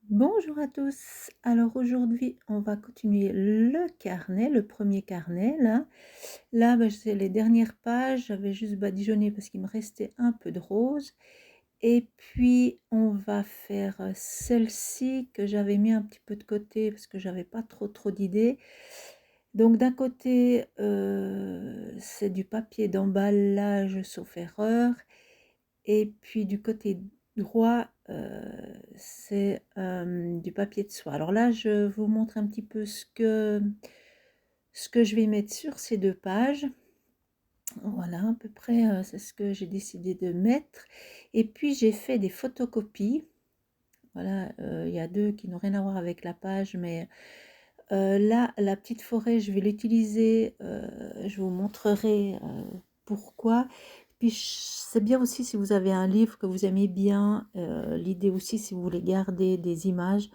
Bonjour à tous. Alors aujourd'hui, on va continuer le carnet, le premier carnet là. Là, c'est les dernières pages, j'avais juste badigeonné parce qu'il me restait un peu de rose. Et puis on va faire celle-ci que j'avais mis un petit peu de côté parce que j'avais pas trop d'idées. Donc d'un côté, c'est du papier d'emballage sauf erreur. Et puis du côté droit, c'est, du papier de soie. Alors là, je vous montre un petit peu ce que je vais mettre sur ces 2 pages. Voilà, à peu près, c'est ce que j'ai décidé de mettre. Et puis j'ai fait des photocopies. Voilà, il y a 2 qui n'ont rien à voir avec la page, mais, là, la petite forêt, je vais l'utiliser, je vous montrerai, pourquoi. Puis c'est bien aussi si vous avez un livre que vous aimez bien, l'idée aussi si vous voulez garder des images,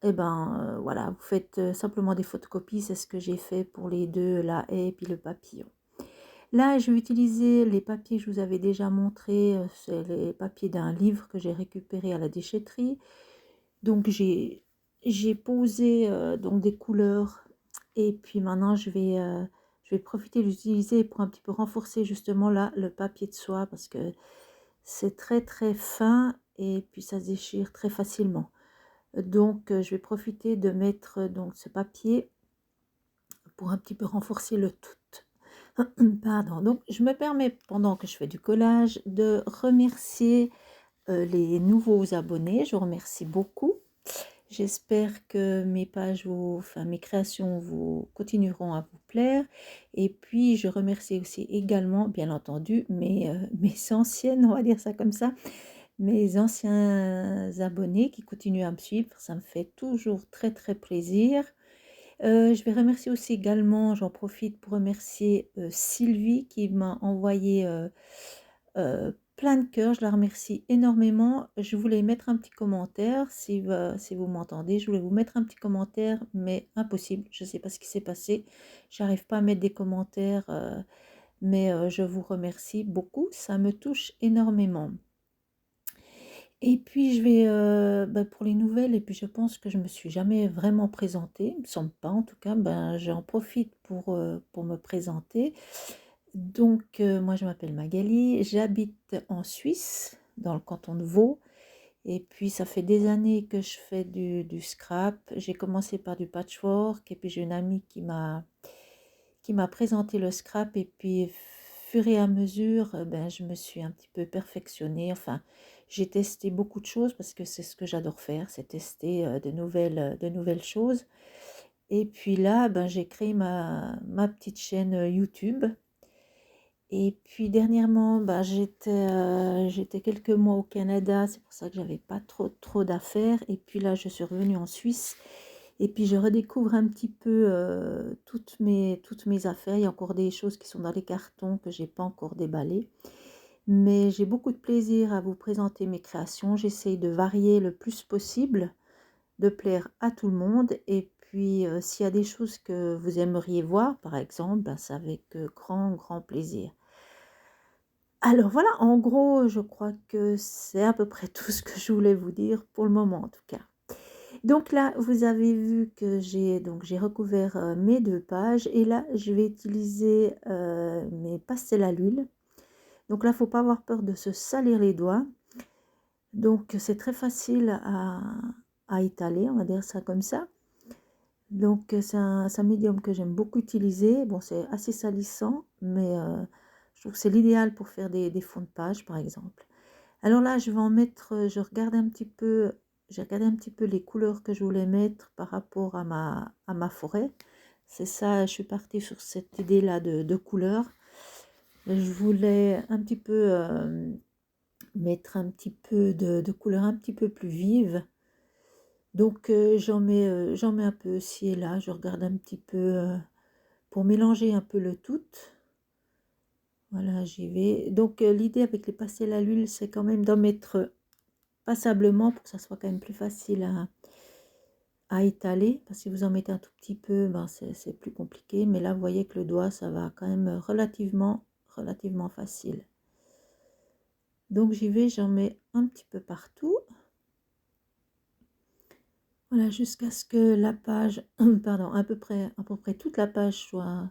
et ben, voilà, vous faites, simplement des photocopies. C'est ce que j'ai fait pour les 2, la haie et puis le papillon. Là, je vais utiliser les papiers que je vous avais déjà montrés, c'est les papiers d'un livre que j'ai récupéré à la déchetterie. Donc j'ai posé, donc des couleurs, et puis maintenant je vais profiter de l'utiliser pour un petit peu renforcer justement là le papier de soie parce que c'est très fin et puis ça se déchire très facilement. Donc je vais profiter de mettre donc ce papier pour un petit peu renforcer le tout. Pardon. Donc je me permets, pendant que je fais du collage, de remercier les nouveaux abonnés. Je vous remercie beaucoup. J'espère que mes pages, enfin mes créations vous continueront à vous plaire. Et puis je remercie aussi également, bien entendu, mes anciennes, on va dire ça comme ça, mes anciens abonnés qui continuent à me suivre. Ça me fait toujours très plaisir. Je vais remercier aussi également, j'en profite pour remercier Sylvie qui m'a envoyé plein de cœurs. Je la remercie énormément. Je voulais mettre un petit commentaire, si vous m'entendez, je voulais vous mettre un petit commentaire, mais impossible, je ne sais pas ce qui s'est passé. J'arrive pas à mettre des commentaires, mais je vous remercie beaucoup, ça me touche énormément. Et puis je vais, pour les nouvelles, et puis je pense que je me suis jamais vraiment présentée, il me semble pas en tout cas, j'en profite pour me présenter. Donc moi je m'appelle Magali, j'habite en Suisse, dans le canton de Vaud, et puis ça fait des années que je fais du scrap. J'ai commencé par du patchwork, et puis j'ai une amie qui m'a présenté le scrap, et puis fur et à mesure, je me suis un petit peu perfectionnée. Enfin, j'ai testé beaucoup de choses parce que c'est ce que j'adore faire, c'est tester de nouvelles choses. Et puis là, j'ai créé ma petite chaîne YouTube. Et puis dernièrement, j'étais quelques mois au Canada, c'est pour ça que j'avais pas trop d'affaires. Et puis là, je suis revenue en Suisse. Et puis je redécouvre un petit peu toutes mes affaires. Il y a encore des choses qui sont dans les cartons que j'ai pas encore déballées. Mais j'ai beaucoup de plaisir à vous présenter mes créations. J'essaye de varier le plus possible, de plaire à tout le monde. Et puis s'il y a des choses que vous aimeriez voir, par exemple, c'est avec grand plaisir. Alors voilà, en gros, je crois que c'est à peu près tout ce que je voulais vous dire pour le moment en tout cas. Donc là, vous avez vu que j'ai recouvert mes 2 pages, et là, je vais utiliser mes pastels à l'huile. Donc là, il ne faut pas avoir peur de se salir les doigts. Donc c'est très facile à étaler, on va dire ça comme ça. Donc c'est un médium que j'aime beaucoup utiliser. Bon, c'est assez salissant, mais je trouve que c'est l'idéal pour faire des fonds de page, par exemple. Alors là, je vais en mettre, j'ai regardé un petit peu les couleurs que je voulais mettre par rapport à ma forêt. C'est ça, je suis partie sur cette idée-là de couleurs. Je voulais un petit peu mettre un petit peu de couleurs un petit peu plus vives. Donc j'en mets un peu ci et là, je regarde un petit peu pour mélanger un peu le tout. Voilà, j'y vais. Donc l'idée avec les pastels à l'huile, c'est quand même d'en mettre passablement pour que ça soit quand même plus facile à étaler. Parce que si vous en mettez un tout petit peu, c'est plus compliqué. Mais là, vous voyez que le doigt, ça va quand même relativement facile. Donc j'y vais, j'en mets un petit peu partout. Voilà, jusqu'à ce que la page, pardon, à peu près toute la page soit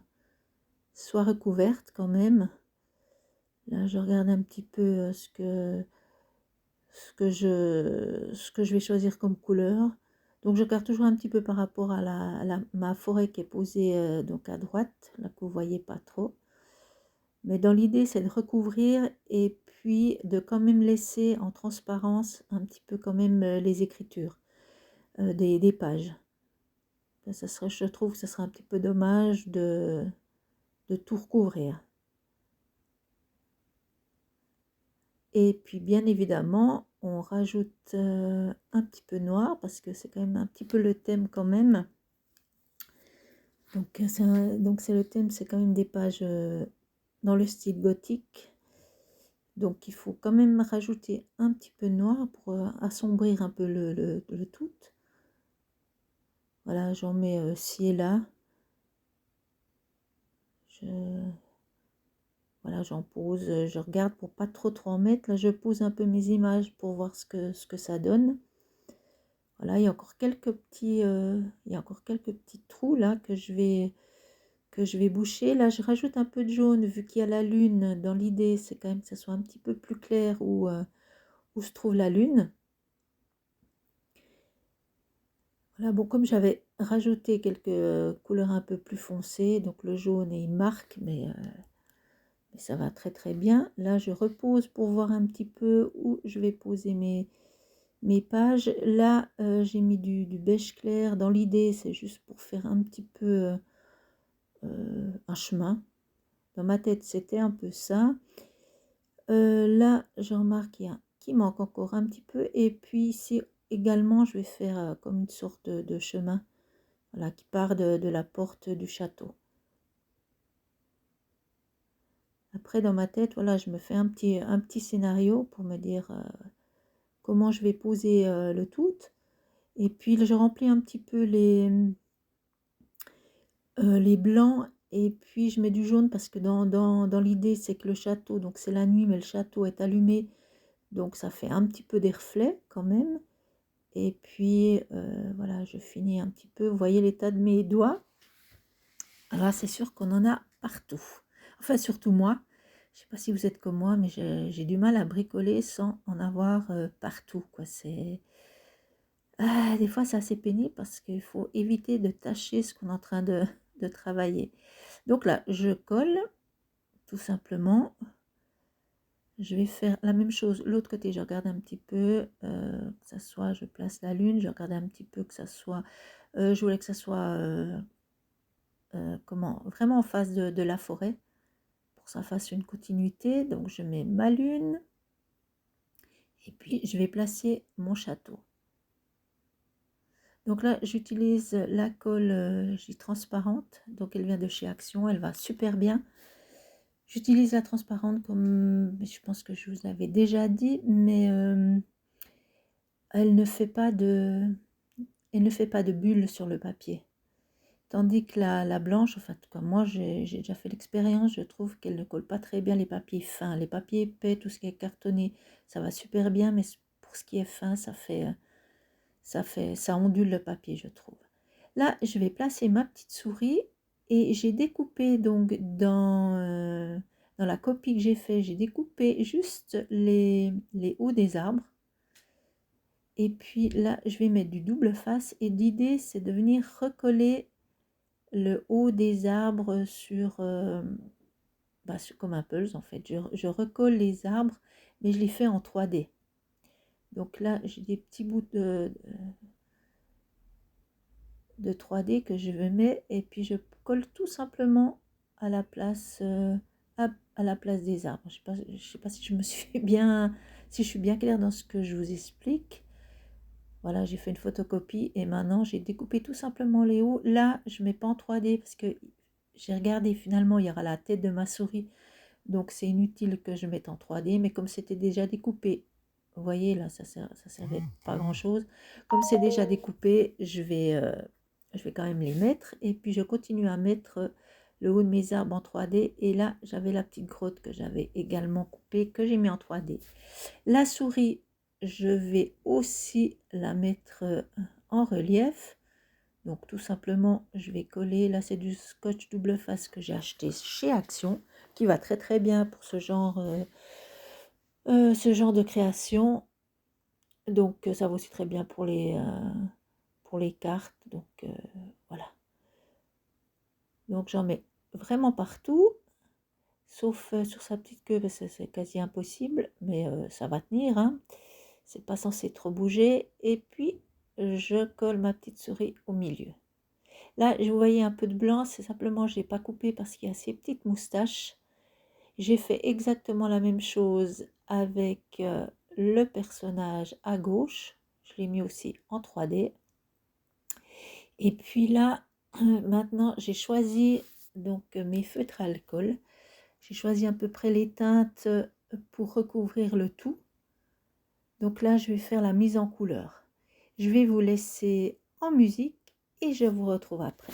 recouverte quand même. Là, je regarde un petit peu ce que je vais choisir comme couleur. Donc, je regarde toujours un petit peu par rapport à ma forêt qui est posée donc à droite, là que vous voyez pas trop. Mais dans l'idée, c'est de recouvrir et puis de quand même laisser en transparence un petit peu quand même les écritures des pages. Ça serait, je trouve que ce serait un petit peu dommage de tout recouvrir. Et puis bien évidemment, on rajoute un petit peu noir parce que c'est quand même un petit peu le thème quand même. Donc c'est le thème, c'est quand même des pages dans le style gothique. Donc il faut quand même rajouter un petit peu de noir pour assombrir un peu le tout. Voilà, j'en mets ci et là. Voilà, j'en pose, je regarde pour pas trop en mettre. Là, je pose un peu mes images pour voir ce que ça donne. Voilà, il y a encore quelques petits trous là que je vais boucher. Là, je rajoute un peu de jaune vu qu'il y a la lune. Dans l'idée, c'est quand même que ça soit un petit peu plus clair où se trouve la lune. Voilà, bon, comme j'avais rajouté quelques couleurs un peu plus foncées, donc le jaune il marque, mais ça va très très bien. Là, je repose pour voir un petit peu où je vais poser mes pages. Là, j'ai mis du beige clair. Dans l'idée, c'est juste pour faire un petit peu un chemin. Dans ma tête, c'était un peu ça. Là, je remarque qu'il manque encore un petit peu. Et puis ici également, je vais faire comme une sorte de chemin, voilà, qui part de la porte du château. Après, dans ma tête, voilà, je me fais un petit scénario pour me dire comment je vais poser le tout. Et puis, je remplis un petit peu les blancs. Et puis, je mets du jaune parce que dans l'idée, c'est que le château, donc c'est la nuit, mais le château est allumé. Donc, ça fait un petit peu des reflets quand même. Et puis, voilà, je finis un petit peu. Vous voyez l'état de mes doigts? Alors, c'est sûr qu'on en a partout. Enfin, surtout moi. Je ne sais pas si vous êtes comme moi, mais j'ai du mal à bricoler sans en avoir partout, quoi. Des fois, c'est assez pénible parce qu'il faut éviter de tâcher ce qu'on est en train de travailler. Donc là, je colle, tout simplement. Je vais faire la même chose. L'autre côté, je regarde un petit peu, que ça soit, je place la lune, je regarde un petit peu que ça soit, je voulais que ça soit, vraiment en face de la forêt. Pour que ça fasse une continuité, donc je mets ma lune et puis je vais placer mon château. Donc là, j'utilise la colle transparente, donc elle vient de chez Action, elle va super bien. J'utilise la transparente comme je pense que je vous l'avais déjà dit, mais elle ne fait pas de bulles sur le papier. Tandis que la blanche, enfin, en tout cas, moi, j'ai déjà fait l'expérience, je trouve qu'elle ne colle pas très bien les papiers fins. Les papiers épais, tout ce qui est cartonné, ça va super bien, mais pour ce qui est fin, ça ondule le papier, je trouve. Là, je vais placer ma petite souris et j'ai découpé donc dans la copie que j'ai fait, j'ai découpé juste les hauts des arbres. Et puis là, je vais mettre du double face et l'idée, c'est de venir recoller le haut des arbres comme un puzzle en fait. Je recolle les arbres, mais je les fais en 3D. Donc là, j'ai des petits bouts de 3D que je mets et puis je colle tout simplement à la place, à la place des arbres. Je sais pas si si je suis bien claire dans ce que je vous explique. Voilà, j'ai fait une photocopie et maintenant j'ai découpé tout simplement les hauts. Là, je ne mets pas en 3D parce que j'ai regardé, finalement, il y aura la tête de ma souris. Donc, c'est inutile que je mette en 3D. Mais comme c'était déjà découpé, vous voyez, là, ça servait pas grand-chose. Comme c'est déjà découpé, je vais quand même les mettre. Et puis, je continue à mettre le haut de mes arbres en 3D. Et là, j'avais la petite grotte que j'avais également coupée, que j'ai mis en 3D. La souris, je vais aussi la mettre en relief. Donc tout simplement, je vais coller, là c'est du scotch double face que j'ai acheté chez Action, qui va très très bien pour ce genre de création. Donc ça va aussi très bien pour les cartes. Donc voilà. Donc j'en mets vraiment partout, sauf sur sa petite queue, parce que c'est quasi impossible, mais ça va tenir, hein. C'est pas censé trop bouger. Et puis je colle ma petite souris au milieu. Là, vous voyez un peu de blanc, c'est simplement je n'ai pas coupé parce qu'il y a ces petites moustaches. J'ai fait exactement la même chose avec le personnage à gauche. Je l'ai mis aussi en 3D. Et puis là, maintenant, j'ai choisi donc mes feutres à alcool. J'ai choisi à peu près les teintes pour recouvrir le tout. Donc là, je vais faire la mise en couleur. Je vais vous laisser en musique et je vous retrouve après.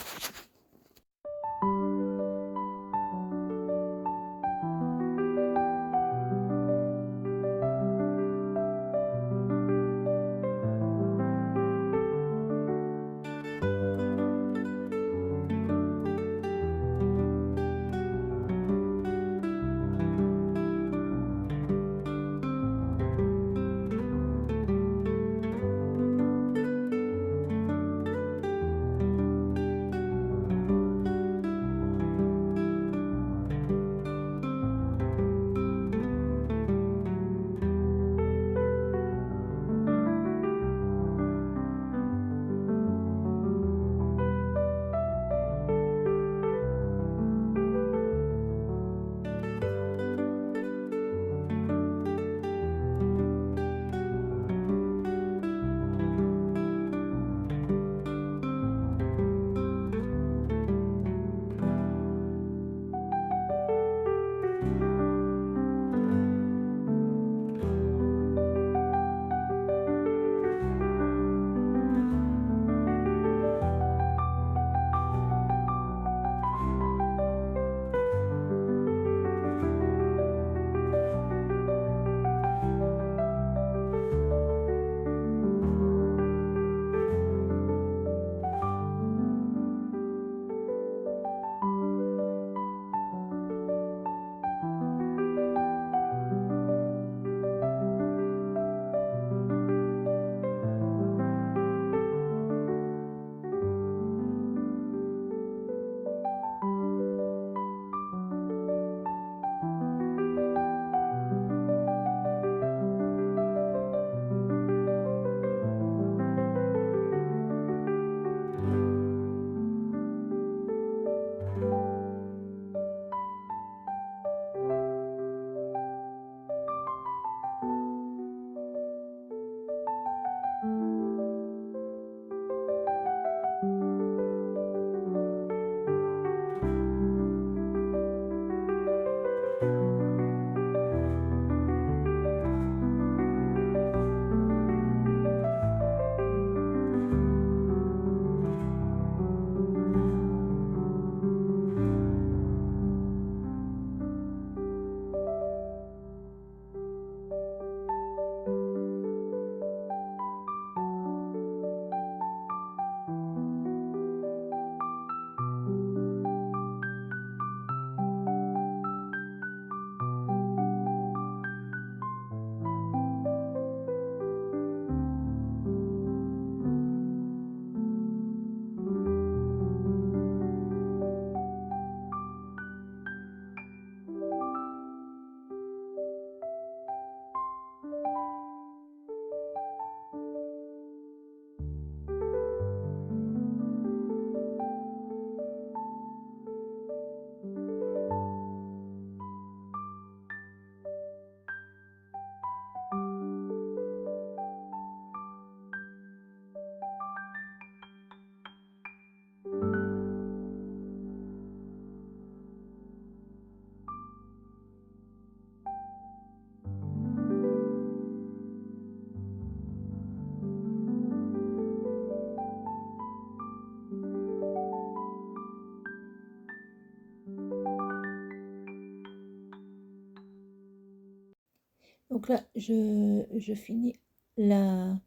Donc là, je finis la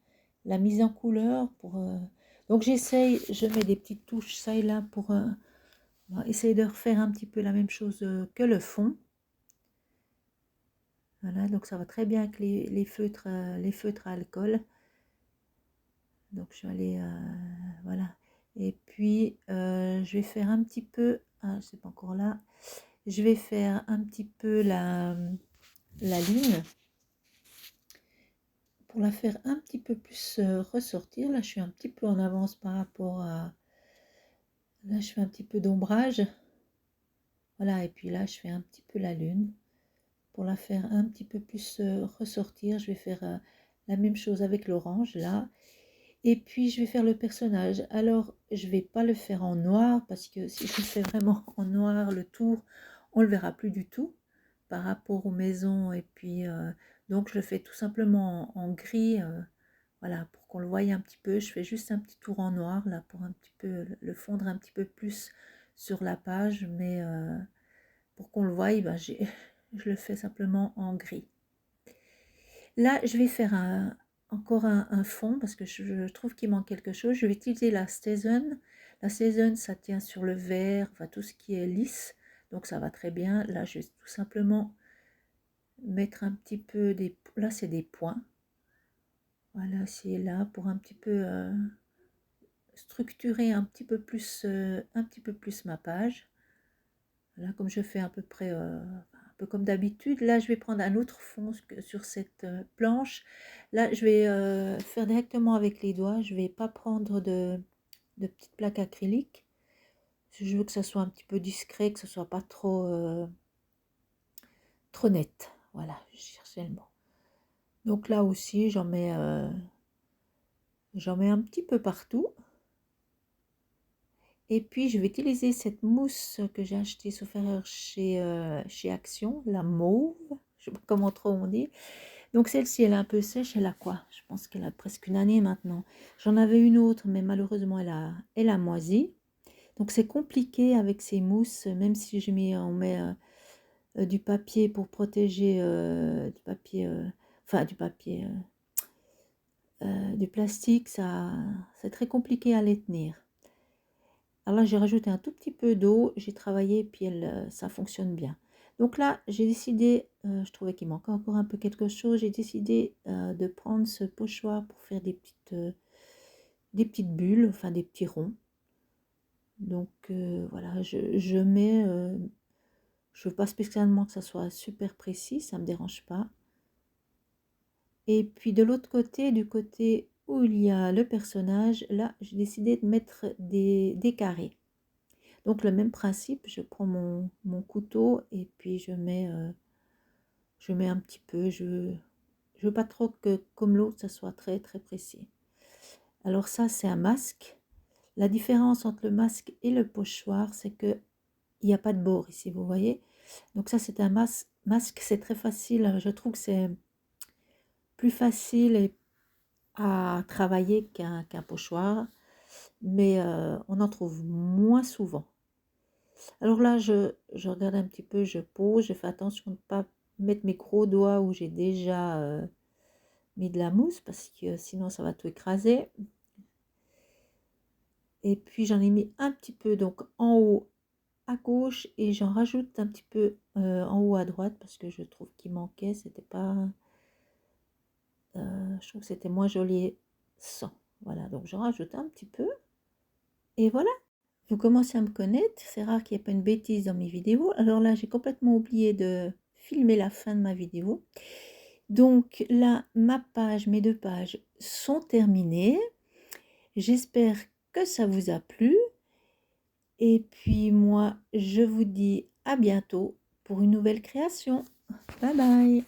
mise en couleur pour Donc j'essaye, je mets des petites touches ça et là pour essayer de refaire un petit peu la même chose que le fond. Voilà, donc ça va très bien avec les feutres à alcool. Donc je vais aller, voilà. Et puis je vais faire un petit peu, c'est pas encore là, je vais faire un petit peu la lune pour la faire un petit peu plus ressortir. Là je suis un petit peu en avance par rapport à, là je fais un petit peu d'ombrage, voilà, et puis là je fais un petit peu la lune pour la faire un petit peu plus ressortir. Je vais faire la même chose avec l'orange là. Et puis je vais faire le personnage. Alors je vais pas le faire en noir parce que si je le fais vraiment en noir le tour, on le verra plus du tout par rapport aux maisons. Et puis donc je le fais tout simplement en gris, voilà, pour qu'on le voie un petit peu. Je fais juste un petit tour en noir là pour un petit peu le fondre un petit peu plus sur la page, mais pour qu'on le voie, ben, je le fais simplement en gris. Là je vais faire encore un fond parce que je trouve qu'il manque quelque chose. Je vais utiliser la Stazon. La Stazon, ça tient sur le verre, enfin tout ce qui est lisse, donc ça va très bien. Là, je vais tout simplement mettre un petit peu des... Là, c'est des points. Voilà, c'est là pour un petit peu structurer un petit peu plus ma page. Voilà, comme je fais à peu près... un peu comme d'habitude. Là, je vais prendre un autre fond sur cette planche. Là, je vais faire directement avec les doigts. Je ne vais pas prendre de petites plaques acryliques. Je veux que ça soit un petit peu discret, que ce soit pas trop net. Voilà, je cherchais le mot. Donc là aussi, j'en mets un petit peu partout. Et puis, je vais utiliser cette mousse que j'ai achetée, sauf erreur, chez Action, la mauve. Je ne sais pas comment trop on dit. Donc celle-ci, elle est un peu sèche, elle a quoi? Je pense qu'elle a presque une année maintenant. J'en avais une autre, mais malheureusement, elle a moisi. Donc c'est compliqué avec ces mousses, même si on met du papier pour protéger, du plastique, c'est très compliqué à les tenir. Alors là, j'ai rajouté un tout petit peu d'eau, j'ai travaillé, puis ça fonctionne bien. Donc là, j'ai décidé, je trouvais qu'il manquait encore un peu quelque chose, j'ai décidé de prendre ce pochoir pour faire des petites bulles, enfin des petits ronds. Donc voilà, je mets, je veux pas spécialement que ça soit super précis, ça me dérange pas. Et puis de l'autre côté, du côté où il y a le personnage, là, j'ai décidé de mettre des carrés. Donc le même principe, je prends mon couteau et puis je mets un petit peu, je veux pas trop que comme l'autre, ça soit très très précis. Alors ça, c'est un masque. La différence entre le masque et le pochoir, c'est que il n'y a pas de bord ici, vous voyez. Donc ça, c'est un masque, c'est très facile. Je trouve que c'est plus facile à travailler qu'un pochoir, mais on en trouve moins souvent. Alors là, je regarde un petit peu, je pose, je fais attention de ne pas mettre mes gros doigts où j'ai déjà mis de la mousse, parce que sinon ça va tout écraser. Et puis j'en ai mis un petit peu donc en haut à gauche et j'en rajoute un petit peu en haut à droite parce que je trouve qu'il manquait, c'était pas... je trouve que c'était moins joli sans. Voilà, donc j'en rajoute un petit peu. Et voilà, vous commencez à me connaître, c'est rare qu'il n'y ait pas une bêtise dans mes vidéos. Alors là, j'ai complètement oublié de filmer la fin de ma vidéo. Donc là, mes 2 pages sont terminées. J'espère que ça vous a plu. Et puis moi, je vous dis à bientôt pour une nouvelle création. Bye bye!